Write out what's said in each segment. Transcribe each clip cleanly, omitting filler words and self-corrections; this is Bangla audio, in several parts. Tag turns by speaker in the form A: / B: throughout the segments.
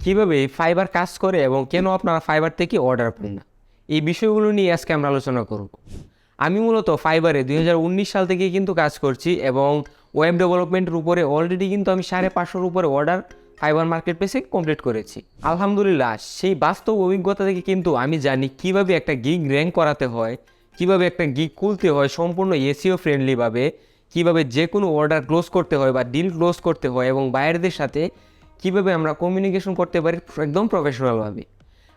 A: কিভাবে ফাইবার কাজ করে এবং কেন আপনারা ফাইবার থেকে অর্ডার পান না, এই বিষয়গুলো নিয়ে আজকে আমরা আলোচনা করব। আমি মূলত ফাইবারে 2019 সাল থেকে কিন্তু কাজ করছি এবং ওয়েব ডেভেলপমেন্টের উপরে অলরেডি কিন্তু আমি 550-এর উপরে অর্ডার ফাইবার মার্কেট প্লেসে কমপ্লিট করেছি। আলহামদুলিল্লাহ, সেই বাস্তব অভিজ্ঞতা থেকে কিন্তু আমি জানি কিভাবে একটা গিগ র্যাঙ্ক করাতে হয়, কিভাবে একটা গিগ খুলতে হয় সম্পূর্ণ এসইও ফ্রেন্ডলিভাবে, কিভাবে যে কোনো অর্ডার ক্লোজ করতে হয় বা ডিল ক্লোজ করতে হয় এবং বায়ারদের সাথে কিভাবে আমরা কমিউনিকেশন করতে পারি একদম প্রফেশনালভাবে।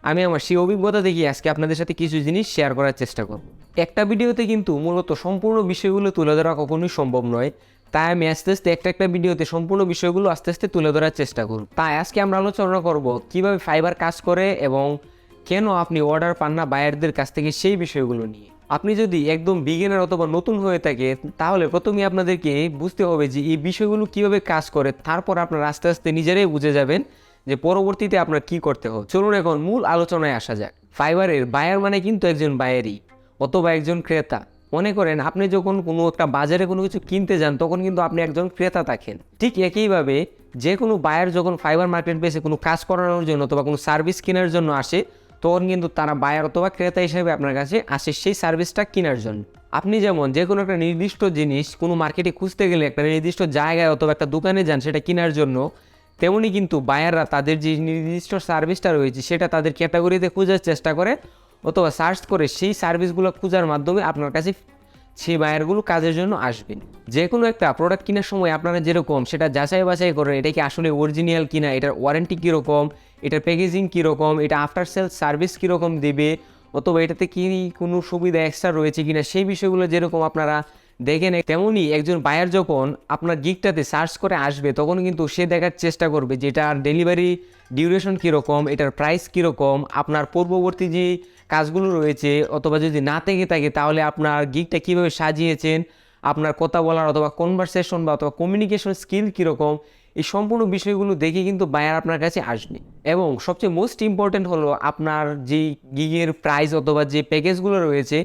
A: আমি আমার সেই অভিজ্ঞতা থেকে আজকে আপনাদের সাথে কিছু জিনিস শেয়ার করার চেষ্টা করব। একটা ভিডিওতে কিন্তু মূলত সম্পূর্ণ বিষয়গুলো তুলে ধরা কখনোই সম্ভব নয়, তাই আমি আস্তে আস্তে একটা ভিডিওতে সম্পূর্ণ বিষয়গুলো আস্তে আস্তে তুলে ধরার চেষ্টা করব। তাই আজকে আমরা আলোচনা করব কিভাবে ফাইবার কাজ করে এবং কেন আপনি অর্ডার পান না বায়ারদের কাছ থেকে, সেই বিষয়গুলো নিয়ে। আপনি যদি একদম বিগিনার অথবা নতুন হয়ে থাকে তাহলে প্রথমে আপনাদেরকে বুঝতে হবে যে এই বিষয়গুলো কিভাবে কাজ করে, তারপর আপনারা আস্তে আস্তে নিজেরাই বুঝে যাবেন যে পরবর্তীতে আপনার কি করতে হবে। চলুন এখন মূল আলোচনায় আসা যাক। ফাইবারের বায়ার মানে কিন্তু একজন বায়ারই অথবা একজন ক্রেতা। মনে করেন আপনি যখন কোনো একটা বাজারে কোনো কিছু কিনতে যান তখন কিন্তু আপনি একজন ক্রেতা থাকেন। ঠিক একইভাবে যে কোনো বায়ার যখন ফাইবার মার্কেট প্লেসে কোনো কাজ করানোর জন্য অথবা কোনো সার্ভিস কেনার জন্য আসে, তখন কিন্তু তারা বায়ার অথবা ক্রেতা হিসেবে আপনার কাছে আসে সেই সার্ভিসটা কেনার জন্য। আপনি যেমন যে কোনো একটা নির্দিষ্ট জিনিস কোনো মার্কেটে খুঁজতে গেলে একটা নির্দিষ্ট জায়গায় অথবা একটা দোকানে যান সেটা কেনার জন্য, তেমনই কিন্তু বায়াররা তাদের যে নির্দিষ্ট সার্ভিসটা রয়েছে সেটা তাদের ক্যাটাগরিতে খোঁজার চেষ্টা করে অথবা সার্চ করে সেই সার্ভিসগুলো খোঁজার মাধ্যমে আপনার কাছে সেই বায়ারগুলো কাজের জন্য আসবেন। যে কোনো একটা প্রোডাক্ট কেনার সময় আপনারা যেরকম সেটা যাচাই বাছাই করেন, এটা কি আসলে অরিজিনাল কিনা, এটার ওয়ারেন্টি কীরকম, এটার প্যাকেজিং কীরকম, এটা আফটার সেল সার্ভিস কীরকম দেবে, অথবা এটাতে কী কোনো সুবিধা এক্সট্রা রয়েছে কিনা, সেই বিষয়গুলো যেরকম আপনারা দেখেন, তেমনই একজন বায়ার যখন আপনার গিগটাতে সার্চ করে আসবে তখন কিন্তু সে দেখার চেষ্টা করবে যে এটার ডেলিভারি ডিউরেশন কীরকম, এটার প্রাইস কীরকম, আপনার পূর্ববর্তী যে কাজগুলো রয়েছে অথবা যদি না থেকে থাকে তাহলে আপনার গিগটা কীভাবে সাজিয়েছেন, আপনার কথা বলার অথবা কনভারসেশন বা অথবা কমিউনিকেশন স্কিল কীরকম, এই সম্পূর্ণ বিষয়গুলো দেখে কিন্তু বায়ার আপনার কাছে আসবে। এবং সবচেয়ে মোস্ট ইম্পর্ট্যান্ট হলো আপনার যে গিগের প্রাইস অথবা যে প্যাকেজগুলো রয়েছে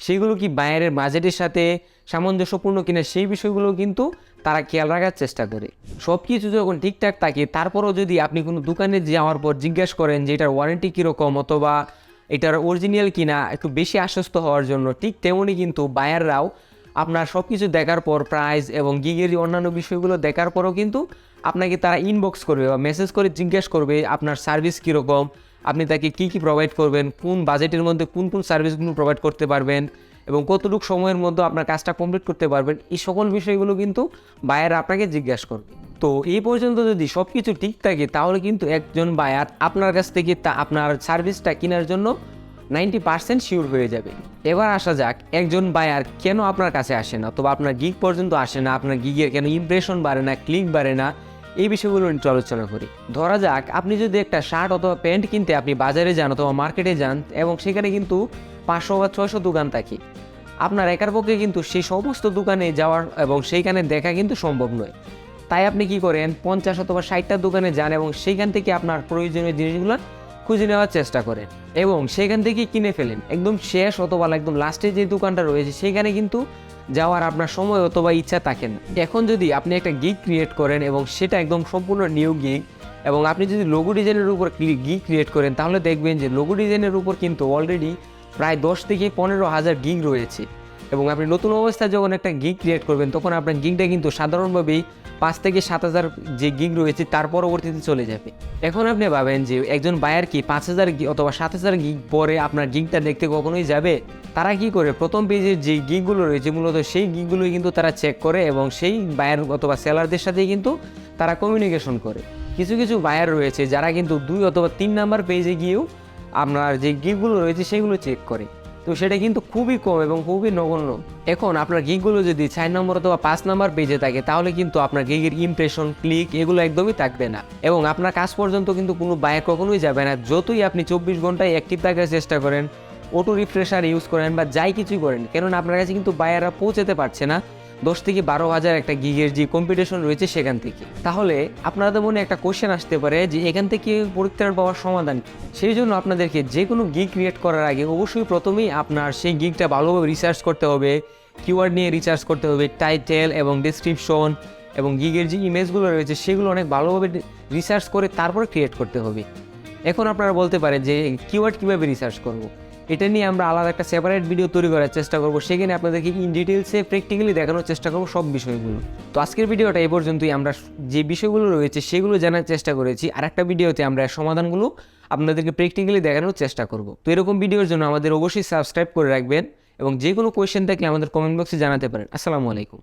A: সেগুলো কি বায়ারের বাজেটের সাথে সামঞ্জস্যপূর্ণ কিনা, সেই বিষয়গুলো কিন্তু তারা খেয়াল রাখার চেষ্টা করে। সব কিছু যখন ঠিকঠাক থাকে তারপরও যদি আপনি কোনো দোকানে যাওয়ার পর জিজ্ঞাসা করেন যে এটার ওয়ারেন্টি কীরকম অথবা এটার অরিজিনাল কিনা, একটু বেশি আশ্বস্ত হওয়ার জন্য, ঠিক তেমনই কিন্তু বায়াররাও আপনার সব কিছু দেখার পর প্রাইস এবং গিগের অন্যান্য বিষয়গুলো দেখার পরও কিন্তু আপনাকে তারা ইনবক্স করবে বা মেসেজ করে জিজ্ঞাসা করবে আপনার সার্ভিস কীরকম, আপনি তাকে কী কী প্রোভাইড করবেন, কোন বাজেটের মধ্যে কোন কোন সার্ভিসগুলো প্রোভাইড করতে পারবেন এবং কতটুকু সময়ের মধ্যে আপনার কাজটা কমপ্লিট করতে পারবেন, এই সকল বিষয়গুলো কিন্তু বায়ার আপনাকে জিজ্ঞাসা করবে। তো এই পর্যন্ত যদি সব কিছু ঠিক থাকে তাহলে কিন্তু একজন বায়ার আপনার কাছ থেকে আপনার সার্ভিসটা কেনার জন্য 90% শিওর হয়ে যাবে। এবার আসা যাক একজন বায়ার কেন আপনার কাছে আসে না অথবা আপনার গিগ পর্যন্ত আসে না, আপনার গিগের কেন ইমপ্রেশন বাড়ে না, ক্লিক বাড়ে না, এই বিষয়গুলো নিয়ে আলোচনা করি। ধরা যাক আপনি যদি একটা শার্ট অথবা প্যান্ট কিনতে আপনি বাজারে যান অথবা মার্কেটে যান এবং সেখানে কিন্তু 500 বা 600 দোকান থাকে, আপনার একার পক্ষে কিন্তু সেই সমস্ত দোকানে যাওয়ার এবং সেইখানে দেখা কিন্তু সম্ভব নয়। তাই আপনি কি করেন, 50 অথবা 60টা দোকানে যান এবং সেইখান থেকে আপনার প্রয়োজনীয় জিনিসগুলো খুঁজে নেওয়ার চেষ্টা করেন এবং সেখান থেকে কিনে ফেলেন। একদম শেষ অথবা একদম লাস্টে যে দোকানটা রয়েছে সেখানে কিন্তু যাওয়ার আপনার সময় অথবা ইচ্ছা থাকে না। এখন যদি আপনি একটা গিগ ক্রিয়েট করেন এবং সেটা একদম সম্পূর্ণ নিউ গিগ এবং আপনি যদি লোগো ডিজাইনের উপর গিগ ক্রিয়েট করেন তাহলে দেখবেন যে লোগো ডিজাইনের উপর কিন্তু অলরেডি প্রায় 10 থেকে 15,000 গিগ রয়েছে। এবং আপনি নতুন অবস্থায় যখন একটা গিগ ক্রিয়েট করবেন তখন আপনার গিগটা কিন্তু সাধারণভাবেই 5 থেকে 7,000 যে গিগ রয়েছে তার পরবর্তীতে চলে যাবে। এখন আপনি ভাবেন যে একজন বায়ার কি 5,000 অথবা 7,000 গিগ পরে আপনার গিগটা দেখতে কখনোই যাবে? তারা কি করে, প্রথম পেজের যে গিগগুলো রয়েছে মূলত সেই গিগগুলোই কিন্তু তারা চেক করে এবং সেই বায়ার অথবা সেলারদের সাথেই কিন্তু তারা কমিউনিকেশন করে। কিছু কিছু বায়ার রয়েছে যারা কিন্তু 2 অথবা 3 নাম্বার পেজে গিয়েও আপনার যে গিগগুলো রয়েছে সেগুলো চেক করে, তো সেটা কিন্তু খুবই কম এবং খুবই নগণ্য। এখন আপনার গিগগুলো যদি 4 নম্বর অথবা 5 নম্বর পেজে থাকে তাহলে কিন্তু আপনার গিগের ইমপ্রেশন, ক্লিক এগুলো একদমই থাকবে না এবং আপনার কাজ পর্যন্ত কিন্তু কোনো বায়ার কখনোই যাবে না। যতই আপনি 24 ঘন্টায় অ্যাক্টিভ থাকার চেষ্টা করেন, অটো রিফ্রেশার ইউজ করেন বা যাই কিছুই করেন, কেননা আপনার কাছে কিন্তু বায়াররা পৌঁছাতে পারছে না 10 থেকে 12,000 একটা গিগের যে কম্পিটিশন রয়েছে সেখান থেকে। তাহলে আপনাদের মনে একটা কোশ্চেন আসতে পারে যে এখান থেকে পরিত্রাণ পাওয়ার সমাধান কি? সেই জন্য আপনাদেরকে যে কোনো গিগ ক্রিয়েট করার আগে অবশ্যই প্রথমেই আপনার সেই গিগটা ভালোভাবে রিসার্চ করতে হবে, কিওয়ার্ড নিয়ে রিসার্চ করতে হবে, টাইটেল এবং ডেসক্রিপশন এবং গিগের যে ইমেজগুলো রয়েছে সেগুলো অনেক ভালোভাবে রিসার্চ করে তারপর ক্রিয়েট করতে হবে। এখন আপনারা বলতে পারেন যে কিওয়ার্ড কীভাবে রিসার্চ করব। এটা নিয়ে আমরা আলাদা একটা সেপারেট ভিডিও তৈরি করার চেষ্টা করব, সেখানে আপনাদেরকে ইন ডিটেলসে প্র্যাকটিক্যালি দেখানোর চেষ্টা করব সব বিষয়গুলো। তো আজকের ভিডিওটা এই পর্যন্তই। আমরা যে বিষয়গুলো রয়েছে সেগুলো জানার চেষ্টা করেছি, আর একটা ভিডিওতে আমরা সমাধানগুলো আপনাদেরকে প্র্যাকটিক্যালি দেখানোর চেষ্টা করব। তো এরকম ভিডিওর জন্য আমাদের অবশ্যই সাবস্ক্রাইব করে রাখবেন এবং যে কোনো কোয়েশ্চেন থাকলে আমাদের কমেন্ট বক্সে জানাতে পারেন। আসসালামু আলাইকুম।